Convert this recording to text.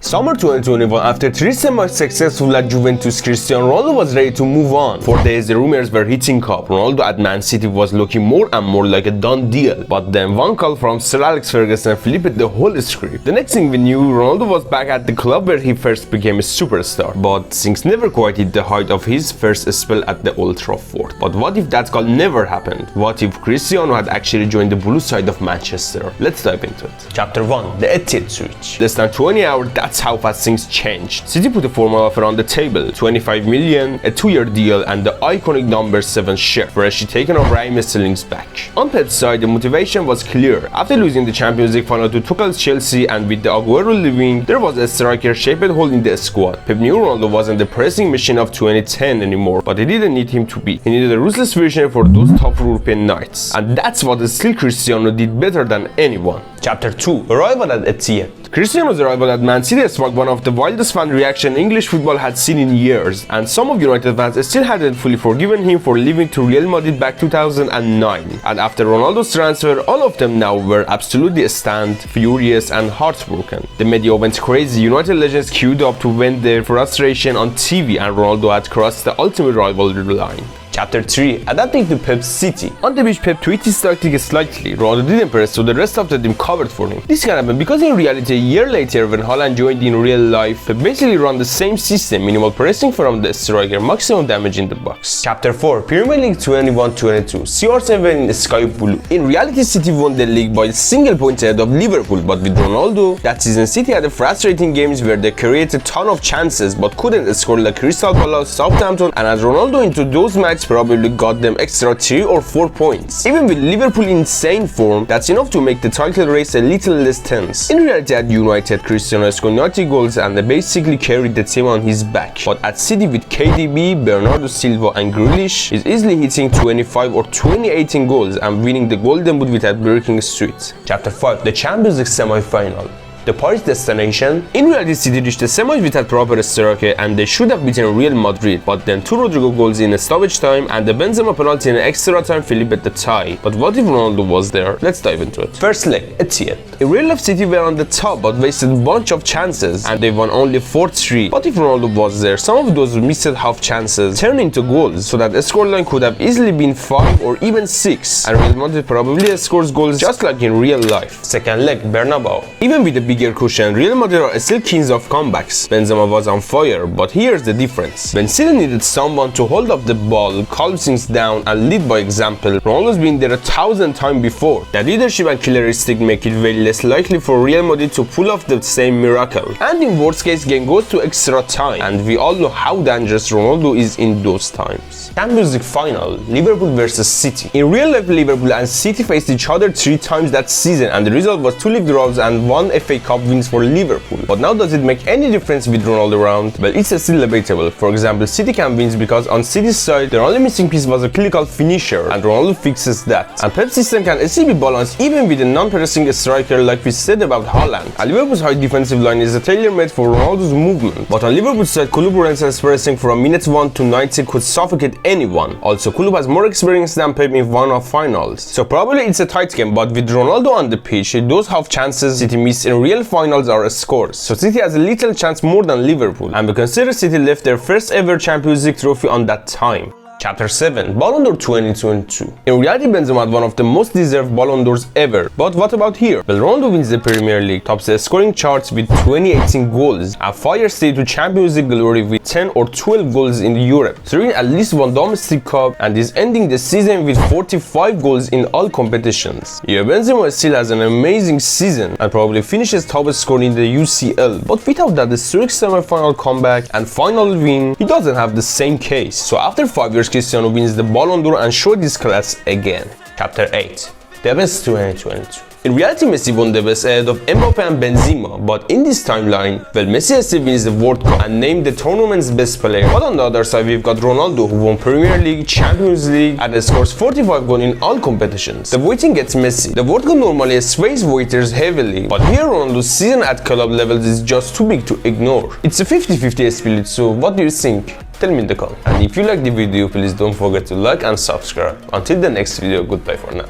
Summer 2021, after 3 semi-successful at Juventus, Cristiano Ronaldo was ready to move on. For days, the rumors were heating up. Ronaldo at Man City was looking more and more like a done deal. But then one call from Sir Alex Ferguson flipped the whole script. The next thing we knew, Ronaldo was back at the club where he first became a superstar. But things never quite hit the height of his first spell at the Old Trafford. But what if that call never happened? What if Cristiano had actually joined the blue side of Manchester? Let's dive into it. Chapter 1. The Etihad switch. Less than 20 hours, that's how fast things changed. City put a formal offer on the table, 25 million, a 2-year deal, and the iconic number 7 shirt, freshly taken off Raheem Sterling's back. On Pep's side, the motivation was clear. After losing the Champions League final to Tuchel's Chelsea and with the Aguero leaving, there was a striker-shaped hole in the squad. Pep knew Ronaldo wasn't the pressing machine of 2010 anymore, but he didn't need him to be. He needed a ruthless version for those tough European nights. And that's what the still Cristiano did better than anyone. Chapter 2. Arrival at Etihad. Cristiano's arrival at Man City sparked one of the wildest fan reaction English football had seen in years, and some of United fans still hadn't fully forgiven him for leaving to Real Madrid back 2009. And after Ronaldo's transfer, all of them now were absolutely stunned, furious, and heartbroken. The media went crazy. United legends queued up to vent their frustration on TV, and Ronaldo had crossed the ultimate rivalry line. Chapter 3. Adapting to Pep's City. On the beach, Pep tweaked his tactics slightly. Ronaldo didn't press, so the rest of the team covered for him. This can happen because in reality, a year later, when Haaland joined in real life, Pep basically ran the same system: minimal pressing from the striker, maximum damage in the box. Chapter 4. Premier League 21-22. CR7 in Sky Blue. In reality, City won the league by a single point ahead of Liverpool, but with Ronaldo, that season City had a frustrating games where they created a ton of chances but couldn't score like Crystal Palace, Southampton, and as Ronaldo into those matches probably got them extra 3 or 4 points. Even with Liverpool in insane form, that's enough to make the title race a little less tense. In reality, at United, Cristiano scored 90 goals and they basically carried the team on his back. But at City with KDB, Bernardo Silva and Grealish, is easily hitting 25 or 28 goals and winning the Golden Boot without breaking a streak. Chapter 5. The Champions League semi-final. The Paris destination. In reality, City reached the semis without proper striker and they should have beaten Real Madrid, but then 2 Rodrigo goals in a stoppage time and the Benzema penalty in extra time flipped the tie. But what if Ronaldo was there? Let's dive into it. First leg, Etihad. In real life, City were on the top but wasted a bunch of chances and they won only 4-3. But if Ronaldo was there, some of those missed half chances turned into goals, so that the scoreline could have easily been 5 or even 6. And Real Madrid probably scores goals just like in real life. Second leg, Bernabeu. Even with the bigger cushion, Real Madrid are still kings of comebacks. Benzema was on fire, but here's the difference. When City needed someone to hold up the ball, calm things down, and lead by example, Ronaldo's been there 1,000 times before. That leadership and killer instinct make it very less likely for Real Madrid to pull off the same miracle. And in worst case, game goes to extra time, and we all know how dangerous Ronaldo is in those times. Champions League final, Liverpool versus City. In real life, Liverpool and City faced each other 3 times that season, and the result was 2 league draws and 1 FA Cup wins for Liverpool. But now, does it make any difference with Ronaldo around? Well, it's still debatable. For example, City can win because on City's side, their only missing piece was a clinical finisher, and Ronaldo fixes that. And Pep's system can still be balanced even with a non-pressing striker like we said about Haaland. And Liverpool's high defensive line is tailor-made for Ronaldo's movement. But on Liverpool's side, Kulübü's pressing from minute 1 to 90 could suffocate anyone. Also, Kulübü has more experience than Pep in one-off finals. So probably it's a tight game, but with Ronaldo on the pitch, those half chances City missed in real finals are scores. So City has a little chance more than Liverpool, and we consider City left their first ever Champions League trophy on that time. Chapter 7. Ballon d'Or 2022. In reality, Benzema had one of the most deserved Ballon d'Ors ever. But what about here? Well, Ronaldo wins the Premier League, tops the scoring charts with 28 goals, and fires City to Champions League glory with 10 or 12 goals in Europe, throwing at least 1 domestic cup, and is ending the season with 45 goals in all competitions. Yeah, Benzema still has an amazing season and probably finishes top scorer in the UCL, but without that historic semi-final comeback and final win, he doesn't have the same case. So after 5 years, Cristiano wins the Ballon d'Or and showed this class again. Chapter 8. The best 2022. In reality, Messi won the best ahead of Mbappe and Benzema, but in this timeline, well, Messi still wins the World Cup and named the tournament's best player. But on the other side, we've got Ronaldo, who won Premier League, Champions League, and scores 45 goals in all competitions. The voting gets messy. The World Cup normally sways voters heavily, but here Ronaldo's season at club levels is just too big to ignore. It's a 50-50 split, so what do you think? Tell me in the comments. And if you like the video, please don't forget to like and subscribe. Until the next video, goodbye for now.